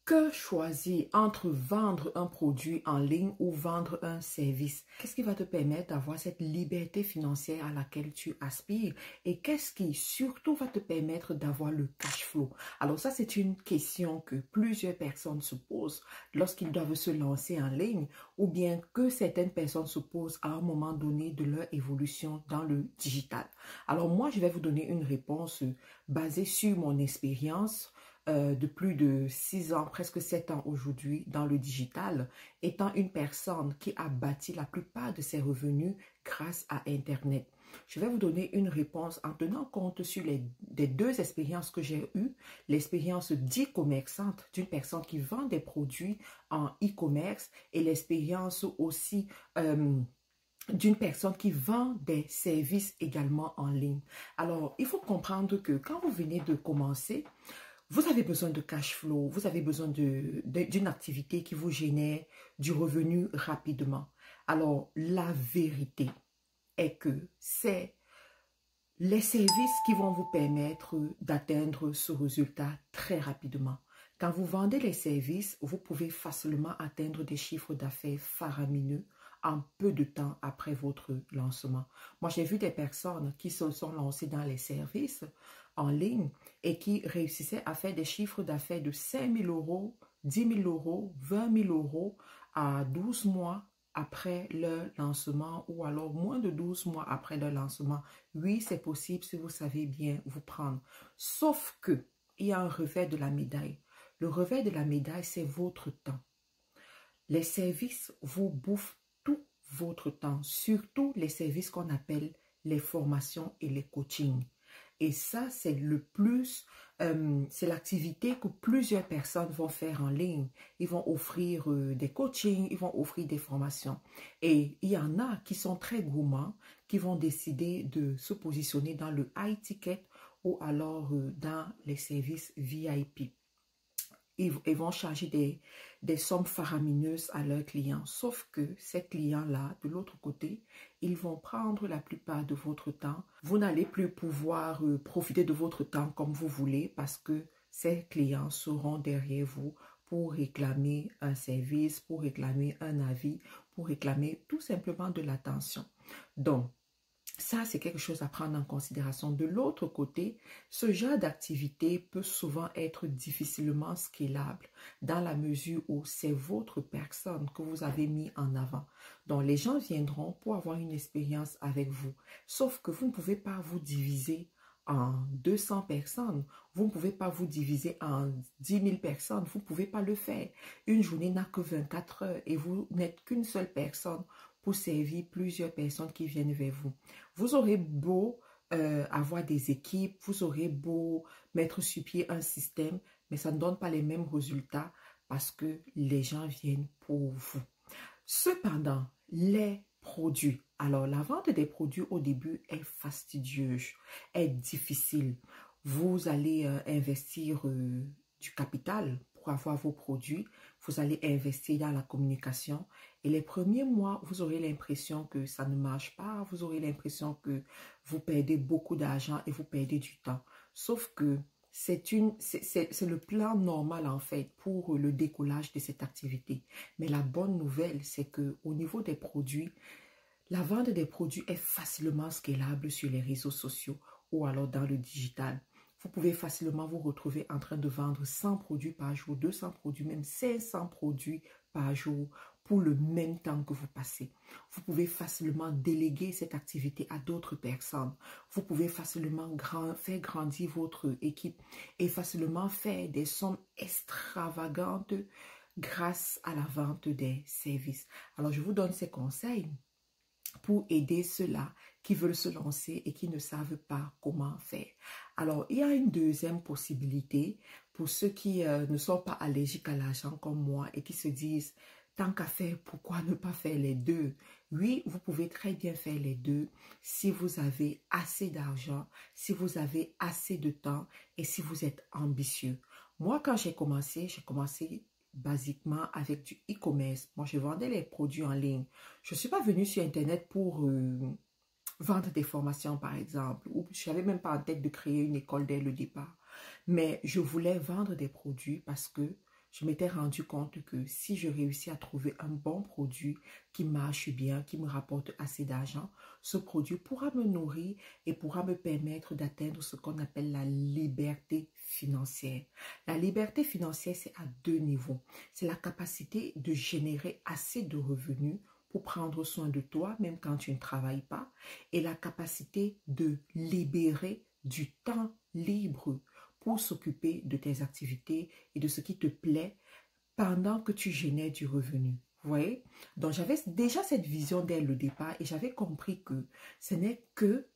Que choisir entre vendre un produit en ligne ou vendre un service? Qu'est-ce qui va te permettre d'avoir cette liberté financière à laquelle tu aspires? Et qu'est-ce qui surtout va te permettre d'avoir le cash flow? Alors ça, c'est une question que plusieurs personnes se posent lorsqu'ils doivent se lancer en ligne ou bien que certaines personnes se posent à un moment donné de leur évolution dans le digital. Alors moi, je vais vous donner une réponse basée sur mon expérience de plus de 6 ans, presque 7 ans aujourd'hui dans le digital, étant une personne qui a bâti la plupart de ses revenus grâce à Internet. Je vais vous donner une réponse en tenant compte sur les deux expériences que j'ai eues. L'expérience d'e-commerçante d'une personne qui vend des produits en e-commerce et l'expérience aussi d'une personne qui vend des services également en ligne. Alors, il faut comprendre que quand vous venez de commencer, vous avez besoin de cash flow, vous avez besoin d'une activité qui vous génère du revenu rapidement. Alors, la vérité est que c'est les services qui vont vous permettre d'atteindre ce résultat très rapidement. Quand vous vendez les services, vous pouvez facilement atteindre des chiffres d'affaires faramineux en peu de temps après votre lancement. Moi, j'ai vu des personnes qui se sont lancées dans les services en ligne et qui réussissaient à faire des chiffres d'affaires de 5 000 euros, 10 000 euros, 20 000 euros à 12 mois après leur lancement ou alors moins de 12 mois après leur lancement. Oui, c'est possible si vous savez bien vous prendre. Sauf que il y a un revers de la médaille. Le revers de la médaille, c'est votre temps. Les services vous bouffent tout votre temps, surtout les services qu'on appelle les formations et les coachings. Et ça, c'est c'est l'activité que plusieurs personnes vont faire en ligne. Ils vont offrir des coachings, ils vont offrir des formations. Et il y en a qui sont très gourmands, qui vont décider de se positionner dans le high ticket ou alors dans les services VIP. Ils vont charger des sommes faramineuses à leurs clients. Sauf que ces clients-là, de l'autre côté, ils vont prendre la plupart de votre temps. Vous n'allez plus pouvoir profiter de votre temps comme vous voulez parce que ces clients seront derrière vous pour réclamer un service, pour réclamer un avis, pour réclamer tout simplement de l'attention. Donc, ça, c'est quelque chose à prendre en considération. De l'autre côté, ce genre d'activité peut souvent être difficilement scalable dans la mesure où c'est votre personne que vous avez mis en avant. Donc, les gens viendront pour avoir une expérience avec vous. Sauf que vous ne pouvez pas vous diviser en 200 personnes. Vous ne pouvez pas vous diviser en 10 000 personnes. Vous ne pouvez pas le faire. Une journée n'a que 24 heures et vous n'êtes qu'une seule personne pour servir plusieurs personnes qui viennent vers vous. Vous aurez beau avoir des équipes, vous aurez beau mettre sur pied un système, mais ça ne donne pas les mêmes résultats parce que les gens viennent pour vous. Cependant, les produits. Alors, la vente des produits au début est fastidieuse, est difficile. Vous allez investir du capital pour avoir vos produits. Vous allez investir dans la communication. Et les premiers mois, vous aurez l'impression que ça ne marche pas. Vous aurez l'impression que vous perdez beaucoup d'argent et vous perdez du temps. Sauf que c'est le plan normal en fait pour le décollage de cette activité. Mais la bonne nouvelle, c'est que au niveau des produits, la vente des produits est facilement scalable sur les réseaux sociaux ou alors dans le digital. Vous pouvez facilement vous retrouver en train de vendre 100 produits par jour, 200 produits, même 500 produits par jour pour le même temps que vous passez. Vous pouvez facilement déléguer cette activité à d'autres personnes. Vous pouvez facilement faire grandir votre équipe et facilement faire des sommes extravagantes grâce à la vente des services. Alors, je vous donne ces conseils pour aider ceux-là qui veulent se lancer et qui ne savent pas comment faire. Alors, il y a une deuxième possibilité pour ceux qui ne sont pas allergiques à l'argent comme moi et qui se disent, tant qu'à faire, pourquoi ne pas faire les deux? Oui, vous pouvez très bien faire les deux si vous avez assez d'argent, si vous avez assez de temps et si vous êtes ambitieux. Moi, quand j'ai commencé basiquement avec du e-commerce. Moi, je vendais les produits en ligne. Je ne suis pas venue sur Internet pour vendre des formations, par exemple. Ou je n'avais même pas en tête de créer une école dès le départ. Mais je voulais vendre des produits parce que je m'étais rendu compte que si je réussis à trouver un bon produit qui marche bien, qui me rapporte assez d'argent, ce produit pourra me nourrir et pourra me permettre d'atteindre ce qu'on appelle la liberté financière. La liberté financière, c'est à deux niveaux. C'est la capacité de générer assez de revenus pour prendre soin de toi, même quand tu ne travailles pas, et la capacité de libérer du temps libre pour s'occuper de tes activités et de ce qui te plaît pendant que tu génères du revenu. Vous voyez? Donc, j'avais déjà cette vision dès le départ et j'avais compris que ce n'est que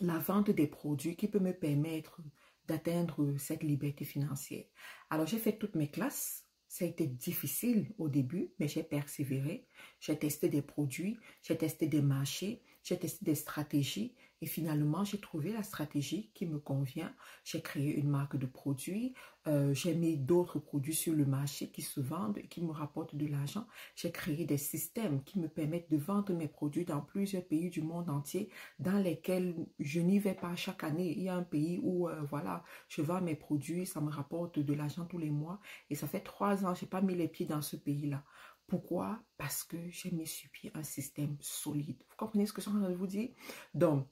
la vente des produits qui peut me permettre d'atteindre cette liberté financière. Alors, j'ai fait toutes mes classes. Ça a été difficile au début, mais j'ai persévéré. J'ai testé des produits, j'ai testé des marchés, j'ai testé des stratégies et finalement, j'ai trouvé la stratégie qui me convient. J'ai créé une marque de produits, j'ai mis d'autres produits sur le marché qui se vendent et qui me rapportent de l'argent. J'ai créé des systèmes qui me permettent de vendre mes produits dans plusieurs pays du monde entier dans lesquels je n'y vais pas chaque année. Il y a un pays où, voilà, je vends mes produits, ça me rapporte de l'argent tous les mois et ça fait 3 ans, je n'ai pas mis les pieds dans ce pays-là. Pourquoi? Parce que j'ai mis sur pied un système solide. Vous comprenez ce que je suis en train de vous dire? Donc,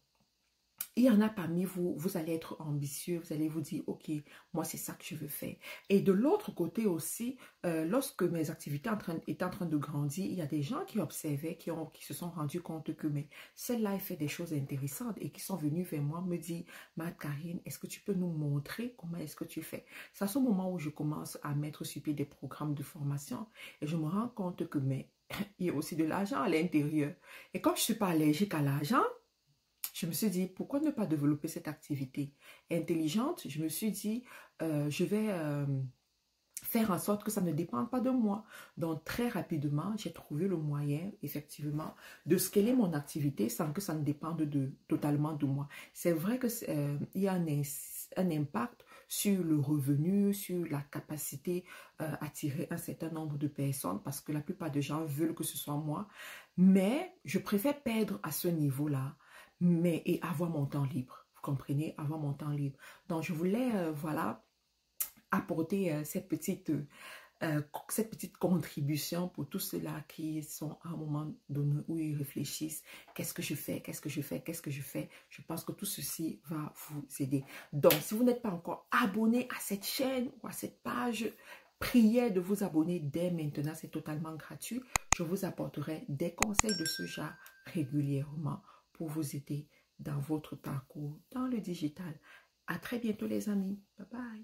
il y en a parmi vous, vous allez être ambitieux, vous allez vous dire, ok, moi c'est ça que je veux faire. Et de l'autre côté aussi, lorsque mes activités étaient en train de grandir, il y a des gens qui observaient, qui se sont rendus compte que mais celle-là, elle fait des choses intéressantes et qui sont venus vers moi me dire, Marie-Karine, est-ce que tu peux nous montrer comment est-ce que tu fais? C'est à ce moment où je commence à mettre sur pied des programmes de formation et je me rends compte que mais il y a aussi de l'argent à l'intérieur. Et comme je ne suis pas allergique à l'argent, je me suis dit, pourquoi ne pas développer cette activité intelligente? Je me suis dit, je vais faire en sorte que ça ne dépende pas de moi. Donc, très rapidement, j'ai trouvé le moyen, effectivement, de scaler mon activité sans que ça ne dépende totalement de moi. C'est vrai que il y a un impact sur le revenu, sur la capacité à attirer un certain nombre de personnes parce que la plupart des gens veulent que ce soit moi. Mais je préfère perdre à ce niveau-là et avoir mon temps libre. Vous comprenez? Avoir mon temps libre. Donc, je voulais, voilà, apporter cette petite contribution pour tous ceux-là qui sont à un moment donné où ils réfléchissent. Qu'est-ce que je fais? Qu'est-ce que je fais? Qu'est-ce que je fais? Je pense que tout ceci va vous aider. Donc, si vous n'êtes pas encore abonné à cette chaîne ou à cette page, priez de vous abonner dès maintenant. C'est totalement gratuit. Je vous apporterai des conseils de ce genre régulièrement pour vous aider dans votre parcours dans le digital. À très bientôt les amis. Bye bye.